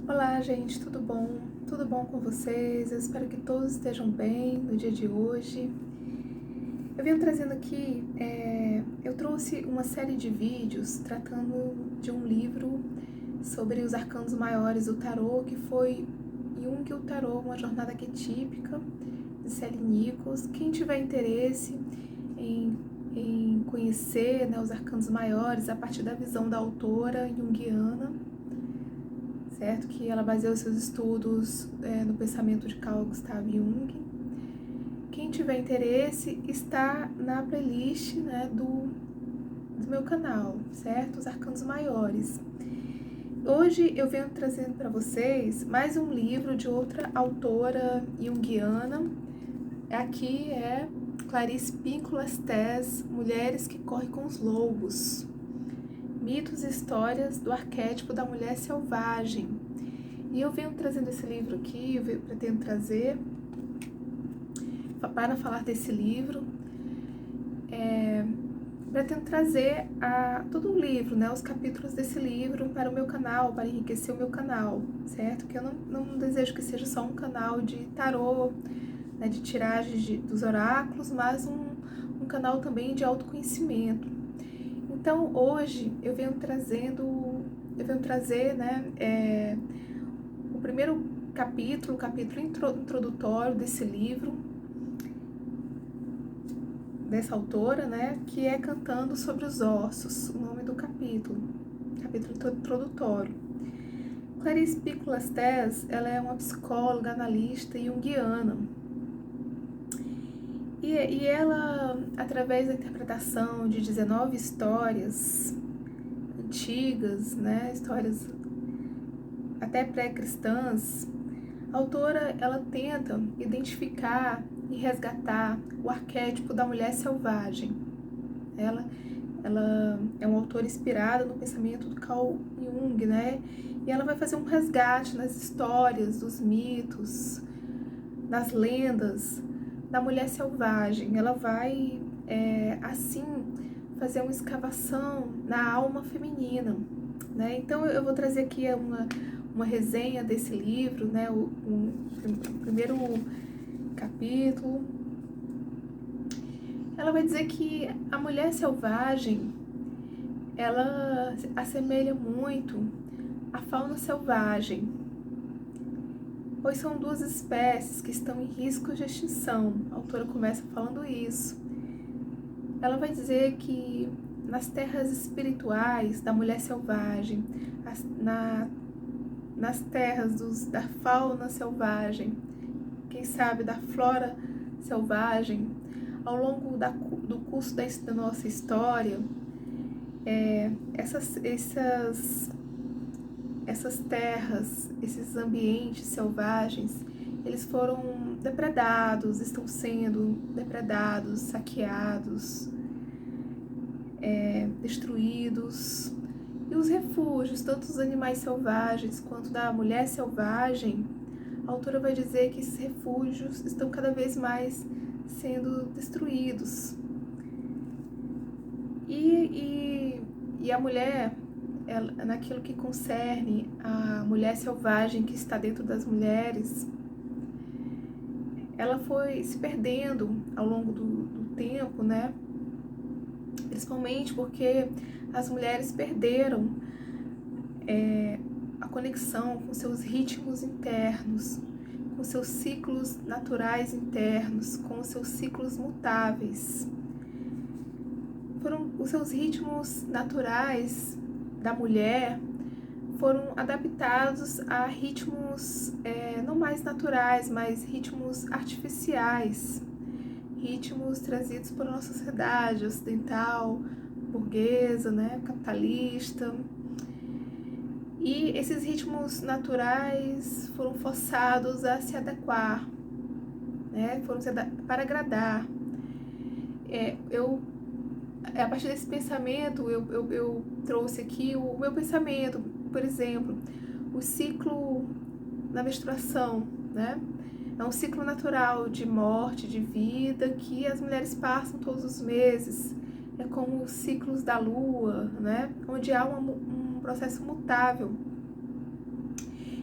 Olá, gente, tudo bom? Tudo bom com vocês? Eu espero que todos estejam bem no dia de hoje. Eu venho trazendo aqui, eu trouxe uma série de vídeos tratando de um livro sobre os arcanos maiores do tarô, que foi Jung, o Tarô, uma jornada arquetípica, de Sally Nichols. Quem tiver interesse em conhecer, né, os arcanos maiores a partir da visão da autora junguiana, certo? Que ela baseou seus estudos no pensamento de Carl Gustav Jung. Quem tiver interesse, está na playlist, né, do meu canal, certo? Os Arcanos Maiores. Hoje eu venho trazendo para vocês mais um livro de outra autora junguiana. Aqui é Clarice Pinkola Estés, Mulheres que Correm com os Lobos. Mitos e histórias do arquétipo da mulher selvagem. E eu venho trazendo esse livro aqui, eu pretendo trazer para falar desse livro, pretendo trazer todo o livro, né, os capítulos desse livro para o meu canal, para enriquecer o meu canal, certo? Que eu não desejo que seja só um canal de tarô, né, de tiragens dos oráculos, mas um canal também de autoconhecimento. Então hoje eu venho trazer, né, o primeiro capítulo, o capítulo introdutório desse livro, dessa autora, né, que é Cantando sobre os Ossos, o nome do capítulo introdutório. Clarice Pinkola Estés, ela é uma psicóloga, analista e junguiana. E ela, através da interpretação de 19 histórias antigas, né, histórias até pré-cristãs, a autora, ela tenta identificar e resgatar o arquétipo da mulher selvagem. Ela é uma autora inspirada no pensamento do Carl Jung, né? E ela vai fazer um resgate nas histórias, dos mitos, nas lendas da mulher selvagem. Ela vai, assim, fazer uma escavação na alma feminina, né? Então eu vou trazer aqui uma resenha desse livro, né? O primeiro capítulo. Ela vai dizer que a mulher selvagem, ela assemelha muito à fauna selvagem, pois são duas espécies que estão em risco de extinção. A autora começa falando isso. Ela vai dizer que nas terras espirituais da mulher selvagem, nas terras da fauna selvagem, quem sabe da flora selvagem, ao longo do curso da nossa história, essas terras, esses ambientes selvagens, eles foram depredados, estão sendo depredados, saqueados, destruídos. E os refúgios, tanto dos animais selvagens quanto da mulher selvagem, a autora vai dizer que esses refúgios estão cada vez mais sendo destruídos. E a mulher, naquilo que concerne a mulher selvagem que está dentro das mulheres, ela foi se perdendo ao longo do tempo, né? Principalmente porque as mulheres perderam a conexão com seus ritmos internos, com seus ciclos naturais internos, com os seus ciclos mutáveis. Os seus ritmos naturais da mulher foram adaptados a ritmos não mais naturais, mas ritmos artificiais, ritmos trazidos pela nossa sociedade ocidental, burguesa, né, capitalista. E esses ritmos naturais foram forçados a se adequar, né, para agradar. A partir desse pensamento, eu trouxe aqui o meu pensamento, por exemplo, o ciclo da menstruação, né? É um ciclo natural de morte, de vida, que as mulheres passam todos os meses. É como os ciclos da lua, né? Onde há um processo mutável.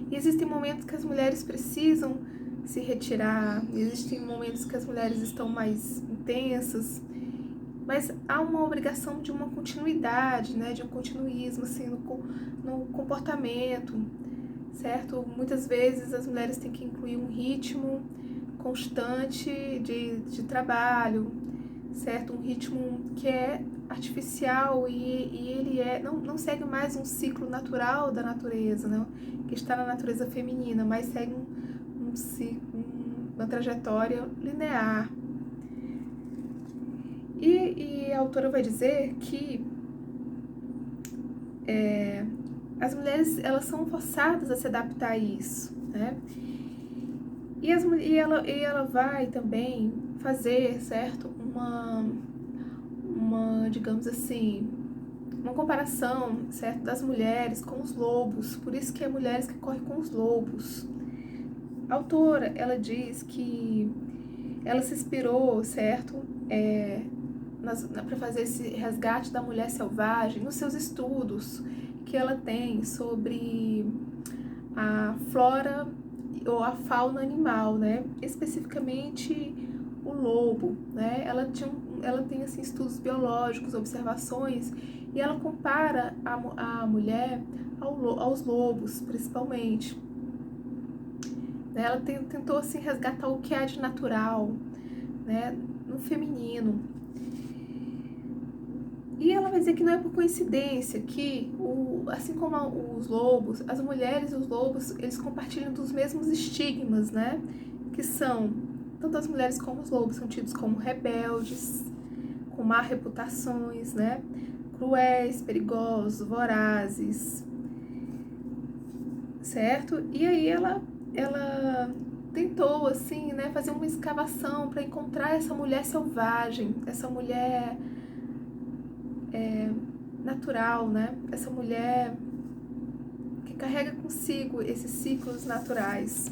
E existem momentos que as mulheres precisam se retirar, existem momentos que as mulheres estão mais intensas, mas há uma obrigação de uma continuidade, né, de um continuismo assim, no comportamento, certo? Muitas vezes as mulheres têm que incluir um ritmo constante de trabalho, certo? Um ritmo que é artificial e ele não segue mais um ciclo natural da natureza, né? Que está na natureza feminina, mas segue uma trajetória linear. E a autora vai dizer que as mulheres, elas são forçadas a se adaptar a isso, né? E ela vai também fazer, certo, digamos assim, uma comparação, certo, das mulheres com os lobos. Por isso que é mulheres que correm com os lobos. A autora, ela diz que ela se inspirou, certo, para fazer esse resgate da mulher selvagem nos seus estudos que ela tem sobre a flora ou a fauna animal, né? Especificamente o lobo, né? Ela tem assim, estudos biológicos, observações, e ela compara a mulher aos lobos, principalmente. Ela tentou assim, resgatar o que há de natural, né, no feminino. E ela vai dizer que não é por coincidência que, assim como os lobos, as mulheres e os lobos, eles compartilham dos mesmos estigmas, né? Que são, tanto as mulheres como os lobos são tidos como rebeldes, com má reputações, né? Cruéis, perigosos, vorazes, certo? E aí ela tentou, assim, né, fazer uma escavação para encontrar essa mulher selvagem, essa mulher natural, né? Essa mulher que carrega consigo esses ciclos naturais.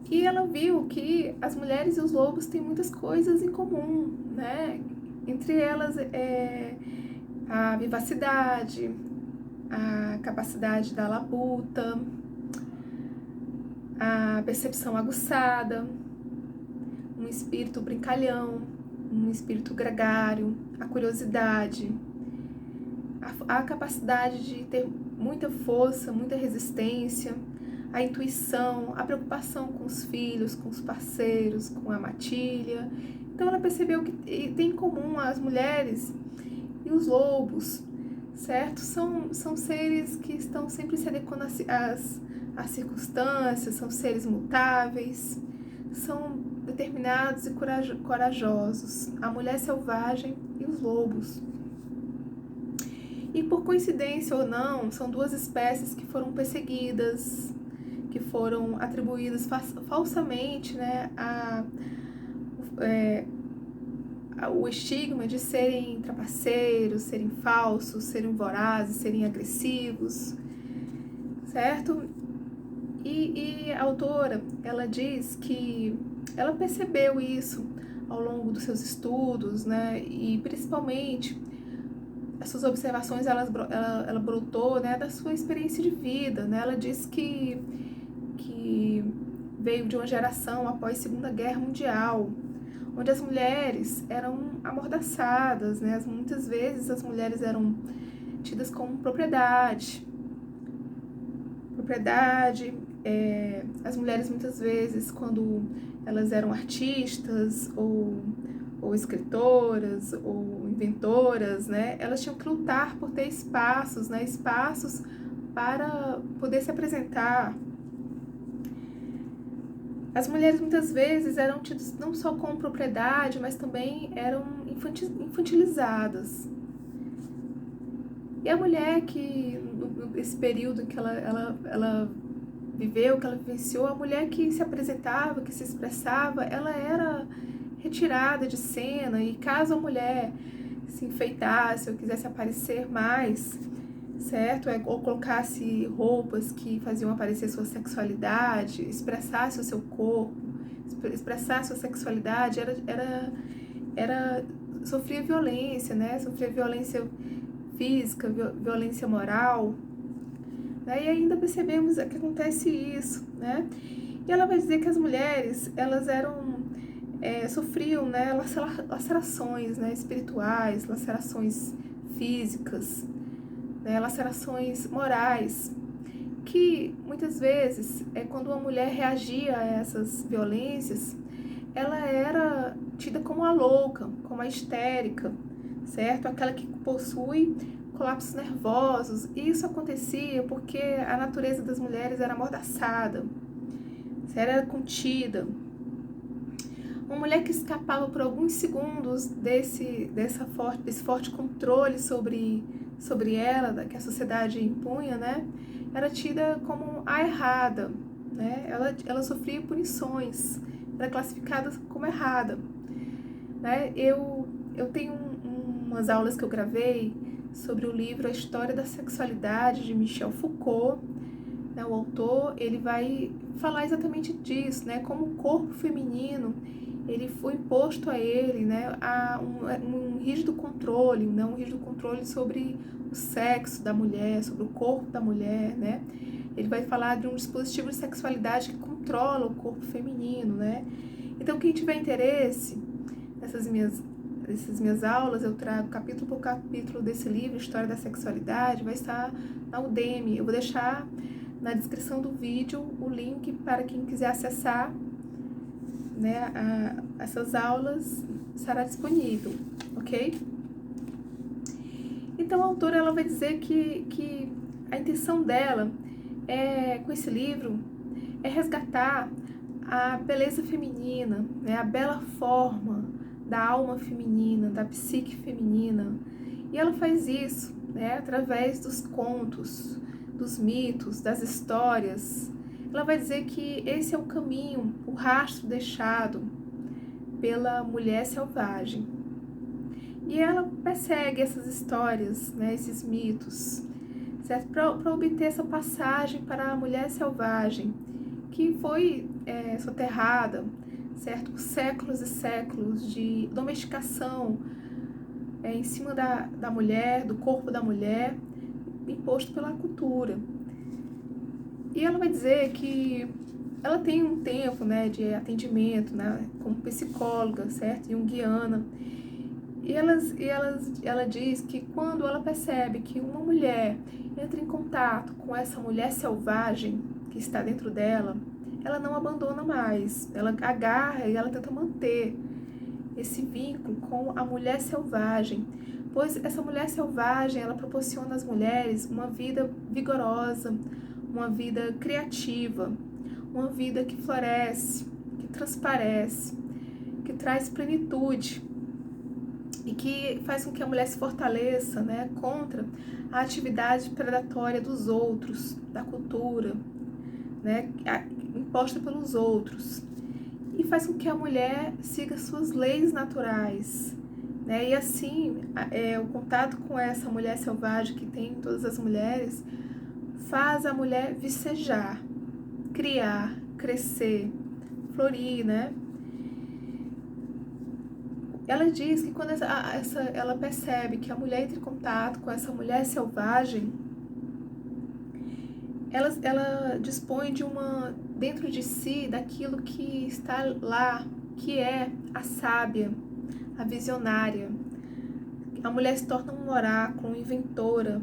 E ela viu que as mulheres e os lobos têm muitas coisas em comum, né? Entre elas a vivacidade, a capacidade da labuta, a percepção aguçada, um espírito brincalhão, um espírito gregário, a curiosidade, a capacidade de ter muita força, muita resistência, a intuição, a preocupação com os filhos, com os parceiros, com a matilha. Então ela percebeu que tem em comum as mulheres e os lobos, certo? São seres que estão sempre se adequando às circunstâncias, são seres mutáveis, são determinados e corajosos, a mulher selvagem e os lobos. E por coincidência ou não, são duas espécies que foram perseguidas, que foram atribuídas falsamente, né, o estigma de serem trapaceiros, serem falsos, serem vorazes, serem agressivos, certo? E a autora, ela diz que ela percebeu isso ao longo dos seus estudos, né? E principalmente as suas observações, ela brotou, né, da sua experiência de vida, né? Ela diz que veio de uma geração após a Segunda Guerra Mundial, onde as mulheres eram amordaçadas, né? Muitas vezes as mulheres eram tidas como propriedade, as mulheres muitas vezes, quando elas eram artistas ou escritoras ou inventoras, né, elas tinham que lutar por ter espaços, né, espaços para poder se apresentar. As mulheres muitas vezes eram tidas não só como propriedade, mas também eram infantilizadas. E a mulher que, nesse período que ela viveu, que ela vivenciou, a mulher que se apresentava, que se expressava, ela era retirada de cena, e caso a mulher se enfeitasse ou quisesse aparecer mais, certo? Ou colocasse roupas que faziam aparecer sua sexualidade, expressasse o seu corpo, expressasse sua sexualidade, sofria violência, né? Sofria violência física, violência moral, né? E ainda percebemos que acontece isso, né? E ela vai dizer que as mulheres, elas sofriam, né, lacerações, né, espirituais, lacerações físicas, né, lacerações morais, que muitas vezes, quando uma mulher reagia a essas violências, ela era tida como a louca, como a histérica, certo? Aquela que possui colapsos nervosos. E isso acontecia porque a natureza das mulheres era amordaçada, era contida. Uma mulher que escapava por alguns segundos desse forte controle sobre ela, que a sociedade impunha, né? Era tida como a errada, né? Ela sofria punições, era classificada como errada, né? Eu tenho umas aulas que eu gravei sobre o livro A História da Sexualidade, de Michel Foucault, né? O autor, ele vai falar exatamente disso, né? Como o corpo feminino, ele foi imposto a ele, né, a um rígido controle, né, um rígido controle sobre o sexo da mulher, sobre o corpo da mulher, né. Ele vai falar de um dispositivo de sexualidade que controla o corpo feminino, né. Então, quem tiver interesse nessas minhas aulas, eu trago capítulo por capítulo desse livro, História da Sexualidade, vai estar na Udemy. Eu vou deixar na descrição do vídeo o link para quem quiser acessar, né, essas aulas, estará disponível, ok? Então a autora, ela vai dizer que a intenção dela com esse livro é resgatar a beleza feminina, né, a bela forma da alma feminina, da psique feminina. E ela faz isso, né, através dos contos, dos mitos, das histórias. Ela vai dizer que esse é o caminho, o rastro deixado pela mulher selvagem. E ela persegue essas histórias, né, esses mitos, certo? Para obter essa passagem para a mulher selvagem, que foi soterrada, certo? Por séculos e séculos de domesticação em cima da mulher, do corpo da mulher, imposto pela cultura. E ela vai dizer que ela tem um tempo, né, de atendimento, né, como psicóloga, certo? Junguiana. E ela diz que quando ela percebe que uma mulher entra em contato com essa mulher selvagem que está dentro dela, ela não abandona mais. Ela agarra e ela tenta manter esse vínculo com a mulher selvagem, pois essa mulher selvagem, ela proporciona às mulheres uma vida vigorosa, uma vida criativa, uma vida que floresce, que transparece, que traz plenitude e que faz com que a mulher se fortaleça, né, contra a atividade predatória dos outros, da cultura, né, imposta pelos outros, e faz com que a mulher siga suas leis naturais, né, e assim o contato com essa mulher selvagem que tem em todas as mulheres faz a mulher vicejar, criar, crescer, florir, né? Ela diz que quando ela percebe que a mulher entra em contato com essa mulher selvagem, ela dispõe de dentro de si, daquilo que está lá, que é a sábia, a visionária. A mulher se torna um oráculo, uma inventora,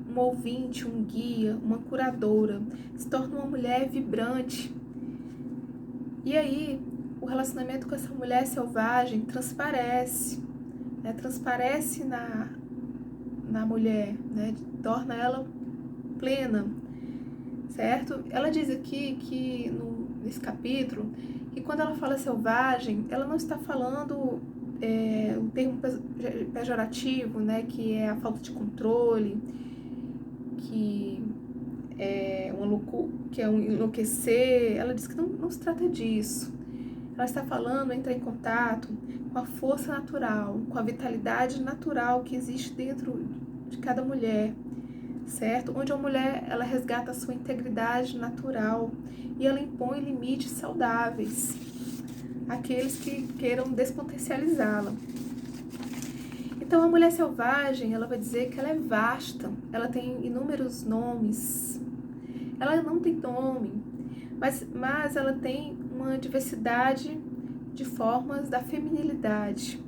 um ouvinte, um guia, uma curadora, se torna uma mulher vibrante. E aí, o relacionamento com essa mulher selvagem transparece, né? Transparece na mulher, né? Torna ela plena, certo? Ela diz aqui que nesse capítulo, que quando ela fala selvagem, ela não está falando um termo pejorativo, né? Que é a falta de controle, que é um enlouquecer. Ela diz que não se trata disso. Ela está falando entrar em contato com a força natural, com a vitalidade natural que existe dentro de cada mulher, certo? Onde a mulher, ela resgata a sua integridade natural e ela impõe limites saudáveis àqueles que queiram despotencializá-la. Então, a mulher selvagem, ela vai dizer que ela é vasta, ela tem inúmeros nomes. Ela não tem nome, mas ela tem uma diversidade de formas da feminilidade.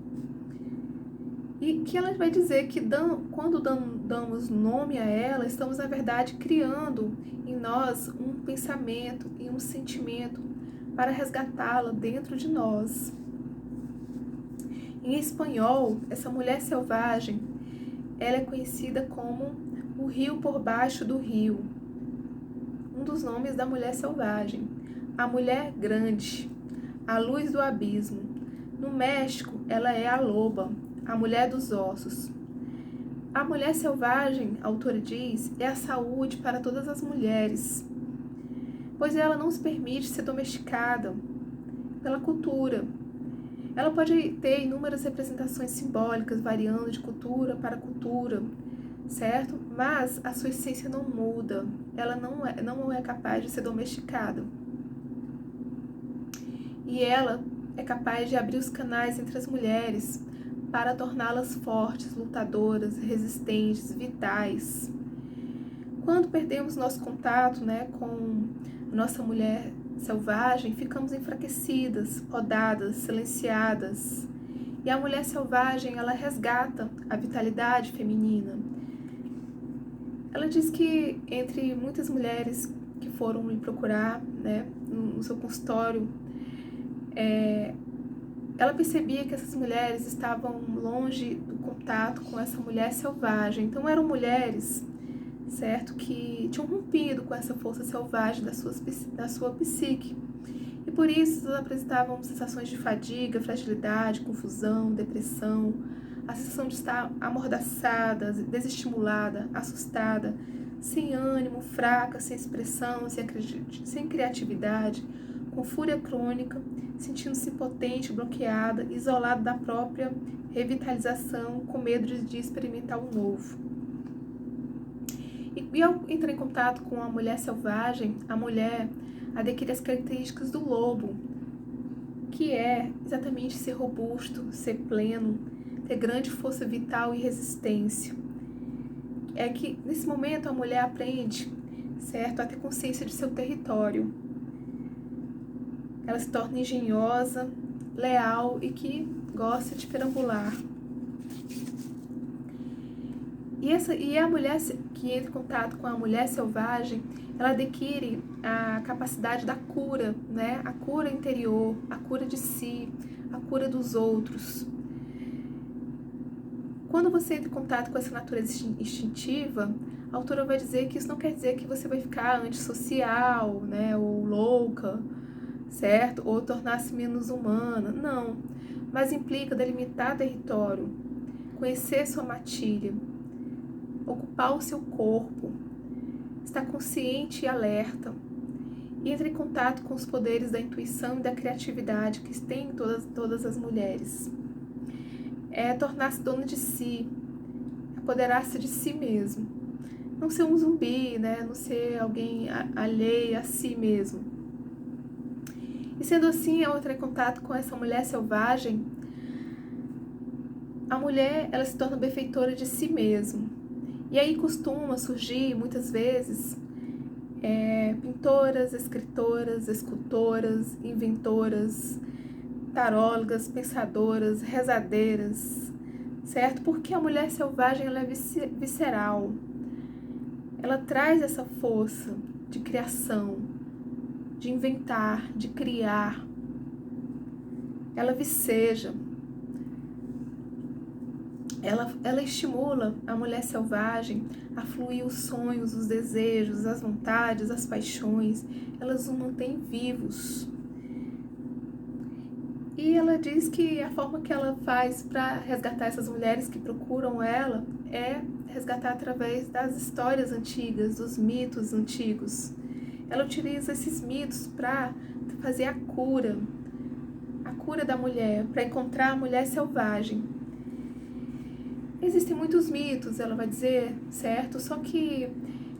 E que ela vai dizer que quando damos nome a ela, estamos, na verdade, criando em nós um pensamento e um sentimento para resgatá-la dentro de nós. Em espanhol, essa mulher selvagem, ela é conhecida como o rio por baixo do rio. Um dos nomes da mulher selvagem. A mulher grande, a luz do abismo. No México, ela é a loba, a mulher dos ossos. A mulher selvagem, a autora diz, é a saúde para todas as mulheres, pois ela não se permite ser domesticada pela cultura. Ela pode ter inúmeras representações simbólicas, variando de cultura para cultura, certo? Mas a sua essência não muda, ela não é capaz de ser domesticada. E ela é capaz de abrir os canais entre as mulheres para torná-las fortes, lutadoras, resistentes, vitais. Quando perdemos nosso contato, com nossa mulher selvagem, ficamos enfraquecidas, podadas, silenciadas. E a mulher selvagem, ela resgata a vitalidade feminina. Ela diz que entre muitas mulheres que foram me procurar, no seu consultório, ela percebia que essas mulheres estavam longe do contato com essa mulher selvagem. Então eram mulheres, certo, que tinham rompido com essa força selvagem da sua psique. E por isso elas apresentavam sensações de fadiga, fragilidade, confusão, depressão, a sensação de estar amordaçada, desestimulada, assustada, sem ânimo, fraca, sem expressão, sem criatividade, com fúria crônica, sentindo-se impotente, bloqueada, isolada da própria revitalização, com medo de experimentar o novo. E ao entrar em contato com a mulher selvagem, a mulher adquire as características do lobo, que é exatamente ser robusto, ser pleno, ter grande força vital e resistência. É que nesse momento a mulher aprende, certo, a ter consciência de seu território. Ela se torna engenhosa, leal e que gosta de perambular. E a mulher que entra em contato com a mulher selvagem, ela adquire a capacidade da cura, a cura interior, a cura de si, a cura dos outros. Quando você entra em contato com essa natureza instintiva, a autora vai dizer que isso não quer dizer que você vai ficar antissocial, ou louca, certo? Ou tornar-se menos humana. Não. Mas implica delimitar território, conhecer sua matilha, ocupar o seu corpo, estar consciente e alerta, e entrar em contato com os poderes da intuição e da criatividade que têm todas as mulheres. É tornar-se dona de si, apoderar-se de si mesmo. Não ser um zumbi, não ser alguém alheio a si mesmo. E sendo assim, ao entrar em contato com essa mulher selvagem, a mulher, ela se torna benfeitora de si mesma. E aí costuma surgir, muitas vezes, pintoras, escritoras, escultoras, inventoras, tarólogas, pensadoras, rezadeiras, certo? Porque a mulher selvagem, ela é visceral. Ela traz essa força de criação, de inventar, de criar. Ela viceja. Ela estimula a mulher selvagem a fluir os sonhos, os desejos, as vontades, as paixões. Elas os mantêm vivos. E ela diz que a forma que ela faz para resgatar essas mulheres que procuram ela é resgatar através das histórias antigas, dos mitos antigos. Ela utiliza esses mitos para fazer a cura da mulher, para encontrar a mulher selvagem. Existem muitos mitos, ela vai dizer, certo? Só que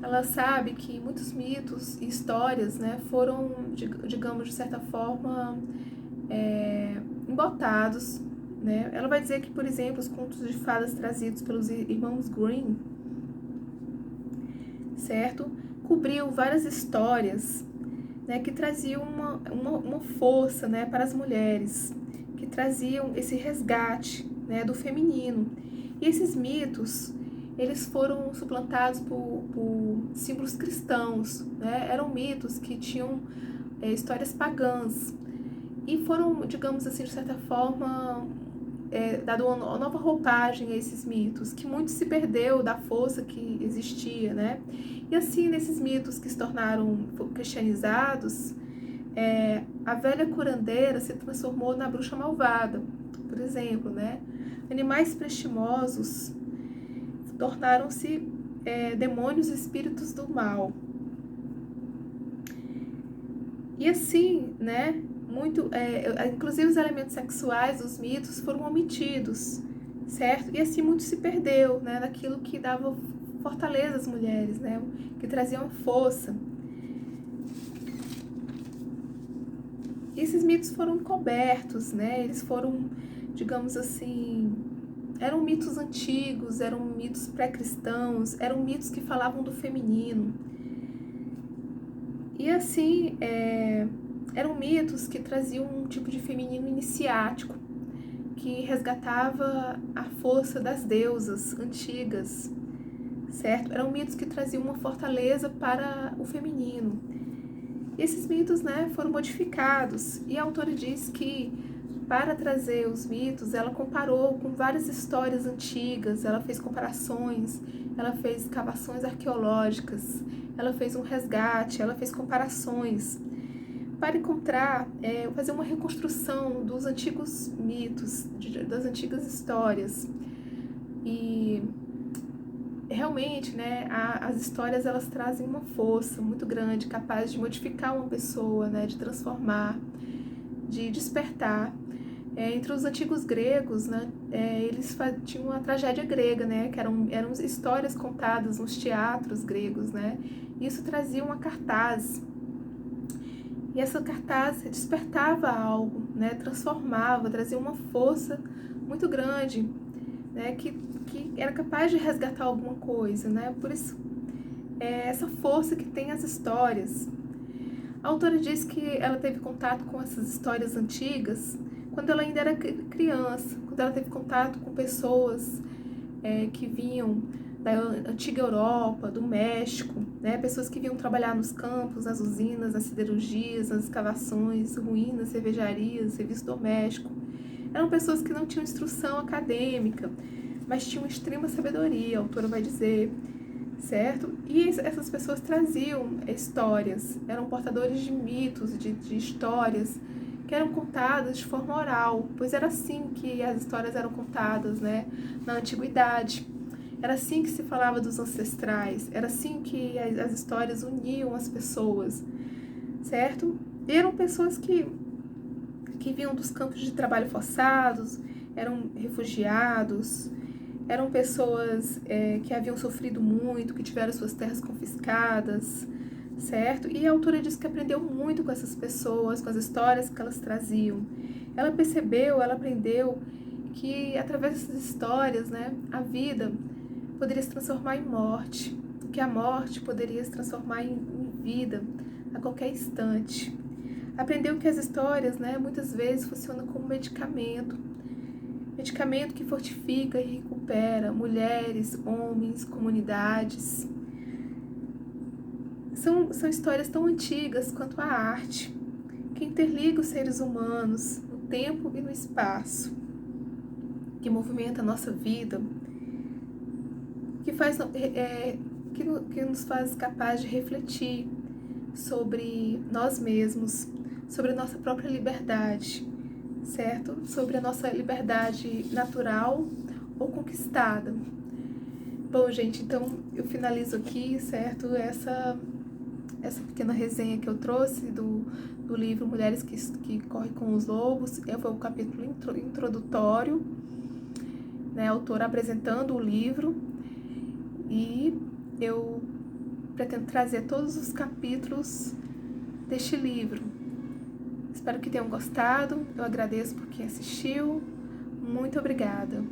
ela sabe que muitos mitos e histórias, foram, digamos, de certa forma, embotados né? Ela vai dizer que, por exemplo, os contos de fadas trazidos pelos irmãos Grimm, certo? Cobriu várias histórias, né, que traziam uma força, né, para as mulheres, que traziam esse resgate, né, do feminino. E esses mitos, eles foram suplantados por símbolos cristãos, né? Eram mitos que tinham histórias pagãs e foram, digamos assim, de certa forma, dado uma nova roupagem a esses mitos, que muito se perdeu da força que existia, né? E assim, nesses mitos que se tornaram cristianizados, a velha curandeira se transformou na bruxa malvada, por exemplo, né? Animais prestimosos tornaram-se demônios e espíritos do mal. E assim, né? Inclusive os elementos sexuais dos mitos foram omitidos, certo? E assim muito se perdeu, né? Daquilo que dava fortaleza às mulheres, né? Que traziam força. E esses mitos foram cobertos, né? Eles foram, digamos assim, eram mitos antigos, eram mitos pré-cristãos, eram mitos que falavam do feminino. E assim, eram mitos que traziam um tipo de feminino iniciático, que resgatava a força das deusas antigas, certo? Eram mitos que traziam uma fortaleza para o feminino. E esses mitos, né, foram modificados, e a autora diz que, para trazer os mitos, ela comparou com várias histórias antigas, ela fez comparações, ela fez escavações arqueológicas, ela fez um resgate, ela fez comparações, para encontrar, fazer uma reconstrução dos antigos mitos, das antigas histórias. E realmente, né, as histórias, elas trazem uma força muito grande, capaz de modificar uma pessoa, né, de transformar, de despertar. Entre os antigos gregos, né, eles tinham a tragédia grega, né, que eram histórias contadas nos teatros gregos, né, isso trazia uma cartaz. E essa cartaz despertava algo, né, transformava, trazia uma força muito grande, né, que era capaz de resgatar alguma coisa, né, por isso essa força que tem as histórias. A autora diz que ela teve contato com essas histórias antigas quando ela ainda era criança, quando ela teve contato com pessoas que vinham da antiga Europa, do México, né? Pessoas que vinham trabalhar nos campos, nas usinas, nas siderurgias, nas escavações, ruínas, cervejarias, serviço doméstico. Eram pessoas que não tinham instrução acadêmica, mas tinham extrema sabedoria, a autora vai dizer, certo? E essas pessoas traziam histórias, eram portadores de mitos, de histórias, que eram contadas de forma oral, pois era assim que as histórias eram contadas, né, na antiguidade. Era assim que se falava dos ancestrais, era assim que as histórias uniam as pessoas, certo? E eram pessoas que vinham dos campos de trabalho forçados, eram refugiados, eram pessoas que haviam sofrido muito, que tiveram suas terras confiscadas, certo? E a autora diz que aprendeu muito com essas pessoas, com as histórias que elas traziam. Ela percebeu, ela aprendeu que através dessas histórias, né, a vida poderia se transformar em morte, que a morte poderia se transformar em vida a qualquer instante. Aprendeu que as histórias, né, muitas vezes funcionam como medicamento que fortifica e recupera mulheres, homens, comunidades. São histórias tão antigas quanto a arte, que interliga os seres humanos no tempo e no espaço, que movimenta a nossa vida, que nos faz capaz de refletir sobre nós mesmos, sobre a nossa própria liberdade, certo? Sobre a nossa liberdade natural ou conquistada. Bom, gente, então eu finalizo aqui, certo? Essa pequena resenha que eu trouxe do livro Mulheres que Correm com os Lobos. Foi o capítulo introdutório, né? A autora apresentando o livro. E eu pretendo trazer todos os capítulos deste livro. Espero que tenham gostado. Eu agradeço por quem assistiu. Muito obrigada!